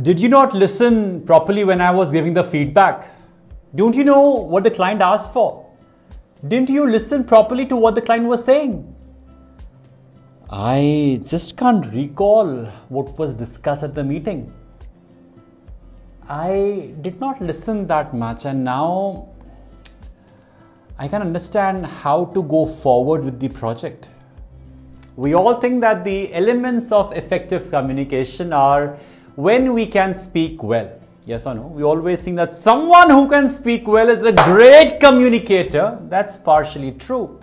Did you not listen properly when I was giving the feedback? Don't you know what the client asked for? Didn't you listen properly to what the client was saying? I just can't recall what was discussed at the meeting. I did not listen that much, and now I can understand how to go forward with the project. We all think that the elements of effective communication are when we can speak well. Yes or no? We always think that someone who can speak well is a great communicator. That's partially true.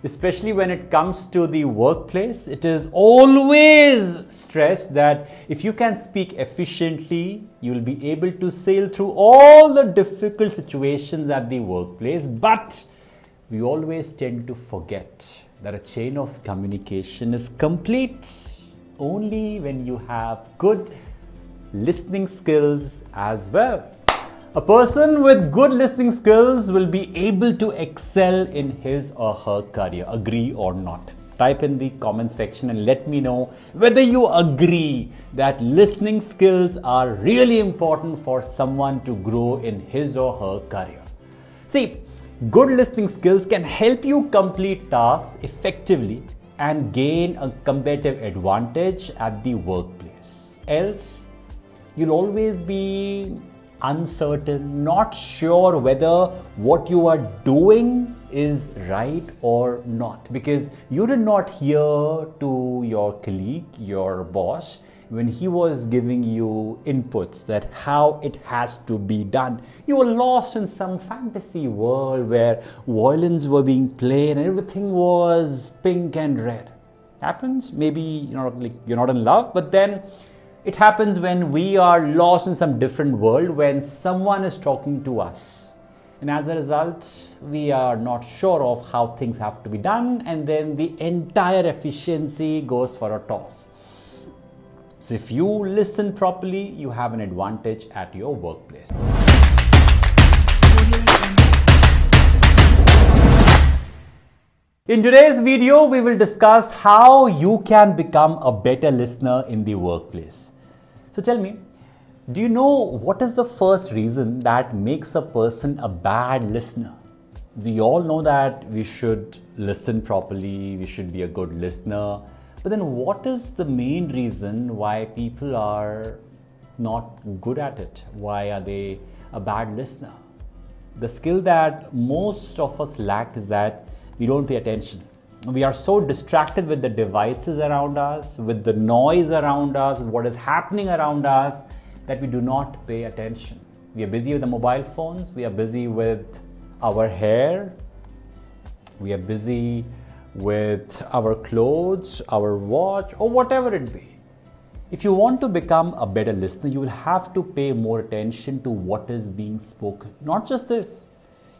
Especially when it comes to the workplace, it is always stressed that if you can speak efficiently, you will be able to sail through all the difficult situations at the workplace. But we always tend to forget that a chain of communication is complete only when you have good listening skills as well. A person with good listening skills will be able to excel in his or her career. Agree or not? Type in the comment section and let me know whether you agree that listening skills are really important for someone to grow in his or her career. See, good listening skills can help you complete tasks effectively and gain a competitive advantage at the workplace. Else, you'll always be uncertain, not sure whether what you are doing is right or not, because you did not hear to your colleague, your boss, when he was giving you inputs that how it has to be done. You were lost in some fantasy world where violins were being played and everything was pink and red. Happens, maybe you're not in love, but then it happens when we are lost in some different world, when someone is talking to us. And as a result, we are not sure of how things have to be done, and then the entire efficiency goes for a toss. So if you listen properly, you have an advantage at your workplace. In today's video, we will discuss how you can become a better listener in the workplace. So tell me, do you know what is the first reason that makes a person a bad listener? We all know that we should listen properly, we should be a good listener. But then what is the main reason why people are not good at it? Why are they a bad listener? The skill that most of us lack is that we don't pay attention. We are so distracted with the devices around us, with the noise around us, with what is happening around us, that we do not pay attention. We are busy with the mobile phones, we are busy with our hair, we are busy with our clothes, our watch, or whatever it be. If you want to become a better listener, you will have to pay more attention to what is being spoken. Not just this.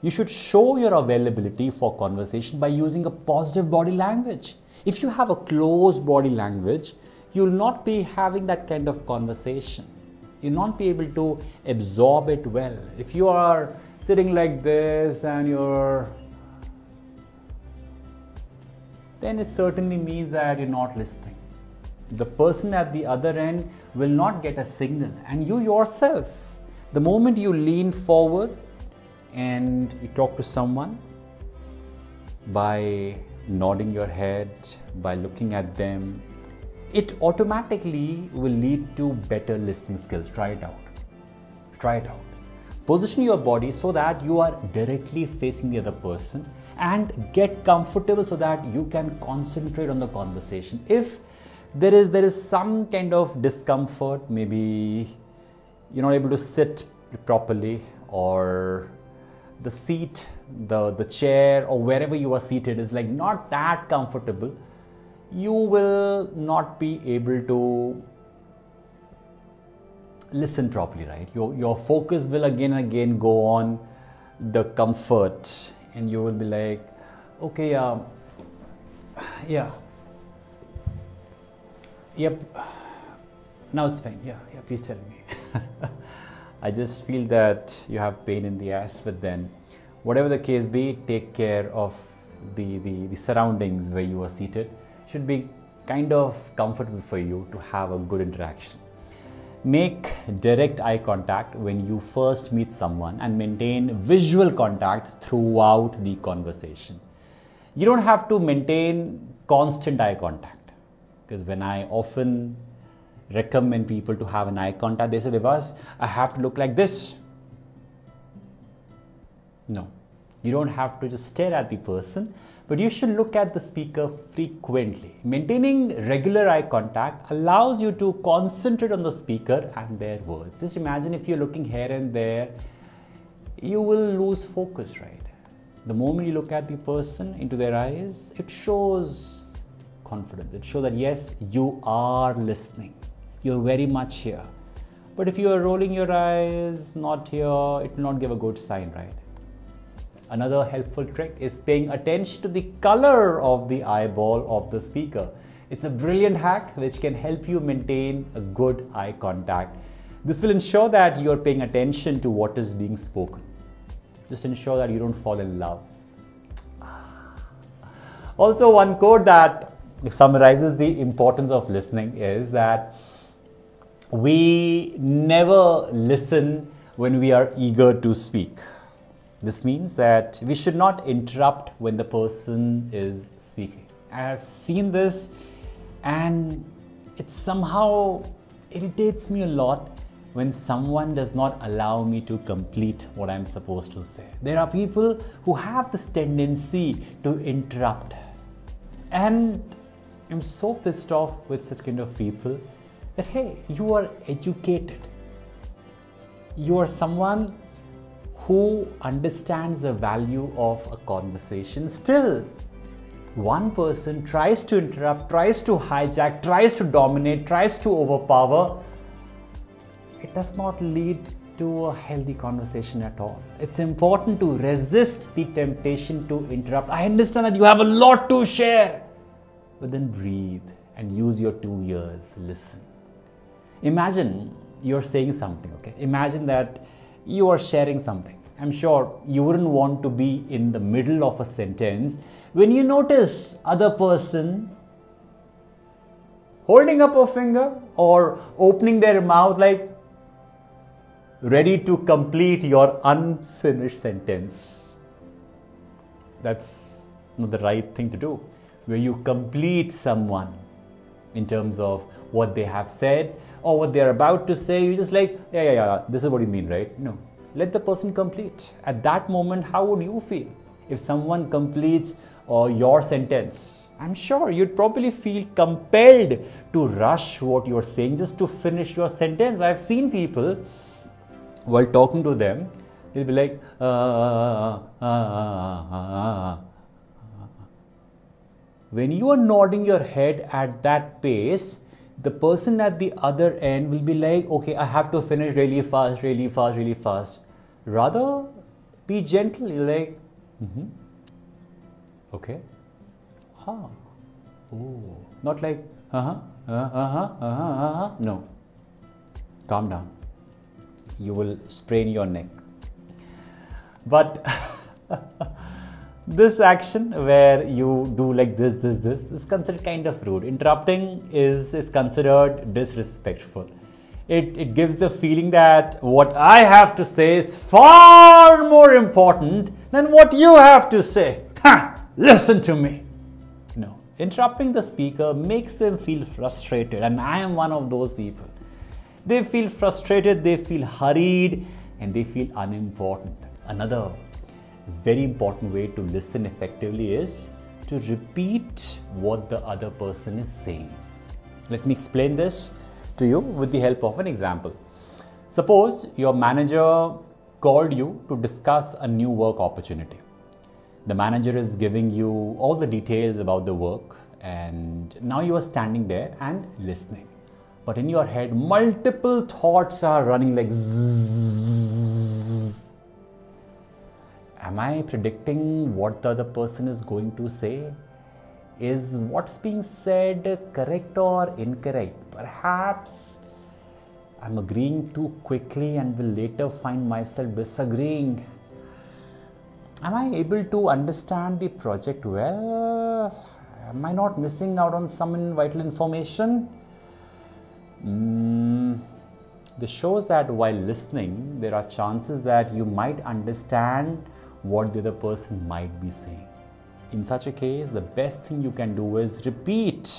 You should show your availability for conversation by using a positive body language. If you have a closed body language, you will not be having that kind of conversation. You will not be able to absorb it well. If you are sitting like this and then it certainly means that you're not listening. The person at the other end will not get a signal, and you yourself, the moment you lean forward and you talk to someone by nodding your head, by looking at them, it automatically will lead to better listening skills. Try it out. Try it out. Position your body so that you are directly facing the other person and get comfortable so that you can concentrate on the conversation. If there is some kind of discomfort, maybe you're not able to sit properly, or the seat, the chair, or wherever you are seated is like not that comfortable, you will not be able to listen properly, right? Your focus will again and again go on the comfort, and you will be like, okay, yeah, yep, now it's fine, yeah, please tell me. I just feel that you have pain in the ass, but then whatever the case be, take care of the surroundings where you are seated. Should be kind of comfortable for you to have a good interaction. Make direct eye contact when you first meet someone and maintain visual contact throughout the conversation. You don't have to maintain constant eye contact, because when I often recommend people to have an eye contact, they say, Divas, I have to look like this. No, you don't have to just stare at the person, but you should look at the speaker frequently. Maintaining regular eye contact allows you to concentrate on the speaker and their words. Just imagine if you're looking here and there, you will lose focus, right? The moment you look at the person into their eyes, it shows confidence. It shows that yes, you are listening. You're very much here. But if you are rolling your eyes, not here, it will not give a good sign, right? Another helpful trick is paying attention to the color of the eyeball of the speaker. It's a brilliant hack which can help you maintain a good eye contact. This will ensure that you're paying attention to what is being spoken. Just ensure that you don't fall in love. Also, one quote that summarizes the importance of listening is that we never listen when we are eager to speak. This means that we should not interrupt when the person is speaking. I have seen this and it somehow irritates me a lot when someone does not allow me to complete what I'm supposed to say. There are people who have this tendency to interrupt, and I'm so pissed off with such kind of people that, hey, you are educated. You are someone who understands the value of a conversation. Still, one person tries to interrupt, tries to hijack, tries to dominate, tries to overpower. It does not lead to a healthy conversation at all. It's important to resist the temptation to interrupt. I understand that you have a lot to share, but then breathe and use your 2 ears. Listen. Imagine you're saying something, okay? Imagine that you are sharing something. I'm sure you wouldn't want to be in the middle of a sentence when you notice other person holding up a finger or opening their mouth like ready to complete your unfinished sentence. That's not the right thing to do. Where you complete someone in terms of what they have said or what they're about to say, you just like, yeah, this is what you mean, right? No, let the person complete. At that moment, how would you feel if someone completes your sentence? I'm sure you'd probably feel compelled to rush what you're saying just to finish your sentence. I've seen people, while talking to them, they'll be like, When you are nodding your head at that pace, the person at the other end will be like, okay, I have to finish really fast, really fast, really fast. Rather, be gentle. You're like, okay, oh, not like, no, calm down. You will sprain your neck. But this action where you do like this is considered kind of rude. Interrupting is considered disrespectful. It gives the feeling that what I have to say is far more important than what you have to say. Listen to me. No, interrupting the speaker makes them feel frustrated, and I am one of those people. They feel frustrated, they feel hurried, and they feel unimportant. Another very important way to listen effectively is to repeat what the other person is saying. Let me explain this to you with the help of an example. Suppose your manager called you to discuss a new work opportunity. The manager is giving you all the details about the work, and now you are standing there and listening. But in your head, multiple thoughts are running like zzzz. Am I predicting what the other person is going to say? Is what's being said correct or incorrect? Perhaps I'm agreeing too quickly and will later find myself disagreeing. Am I able to understand the project well? Am I not missing out on some vital information? This shows that while listening, there are chances that you might understand what the other person might be saying. In such a case, the best thing you can do is repeat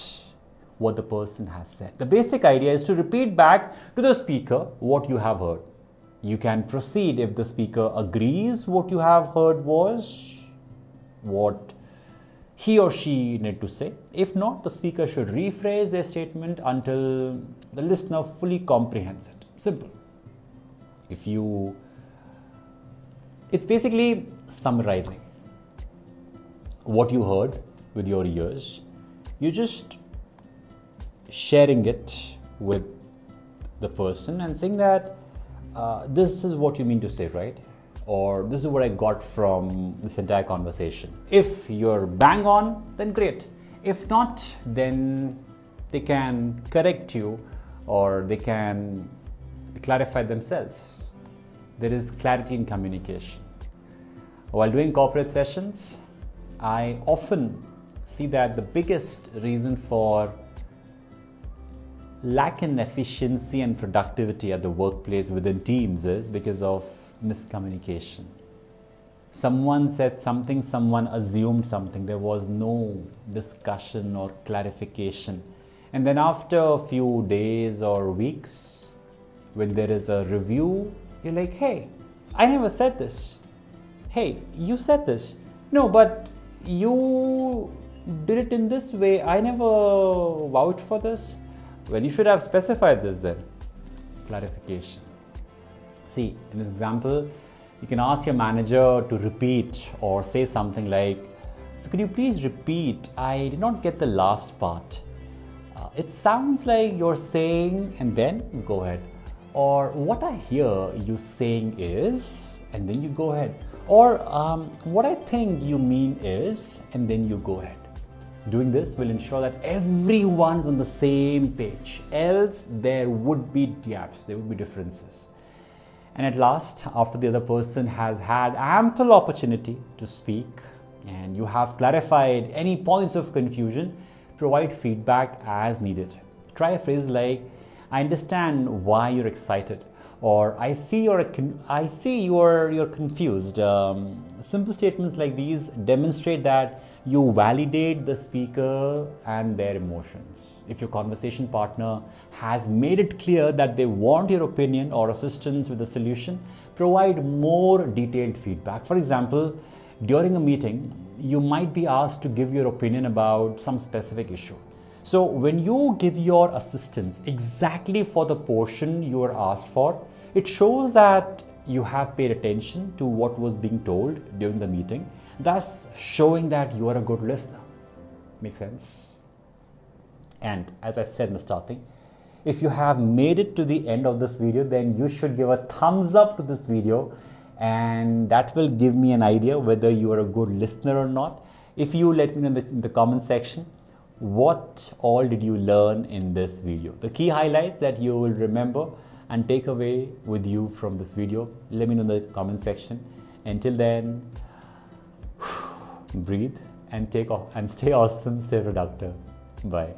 what the person has said. The basic idea is to repeat back to the speaker what you have heard. You can proceed if the speaker agrees what you have heard was what he or she need to say. If not, the speaker should rephrase their statement until the listener fully comprehends it. Simple. It's basically summarizing what you heard with your ears. You're just sharing it with the person and saying that this is what you mean to say, right? Or this is what I got from this entire conversation. If you're bang on, then great. If not, then they can correct you or they can clarify themselves. There is clarity in communication. While doing corporate sessions, I often see that the biggest reason for lack in efficiency and productivity at the workplace within teams is because of miscommunication. Someone said something, someone assumed something. There was no discussion or clarification. And then after a few days or weeks, when there is a review, you're like, hey, I never said this. Hey, you said this. No, but you did it in this way. I never vouched for this. Well, you should have specified this then. Clarification. See, in this example, you can ask your manager to repeat or say something like, so could you please repeat? I did not get the last part. It sounds like you're saying, and then go ahead. Or what I hear you saying is, and then you go ahead. Or what I think you mean is, and then you go ahead. Doing this will ensure that everyone's on the same page. Else there would be gaps, there would be differences. And at last, after the other person has had ample opportunity to speak and you have clarified any points of confusion, provide feedback as needed. Try a phrase like, I understand why you're excited, or I see you're confused. Simple statements like these demonstrate that you validate the speaker and their emotions. If your conversation partner has made it clear that they want your opinion or assistance with the solution, provide more detailed feedback. For example, during a meeting, you might be asked to give your opinion about some specific issue. So when you give your assistance exactly for the portion you were asked for, it shows that you have paid attention to what was being told during the meeting, thus showing that you are a good listener. Make sense? And as I said in the starting, if you have made it to the end of this video, then you should give a thumbs up to this video, and that will give me an idea whether you are a good listener or not. If you let me know in the comment section, what all did you learn in this video? The key highlights that you will remember and take away with you from this video, let me know in the comment section. Until then, breathe and take off and stay awesome, stay productive. Bye.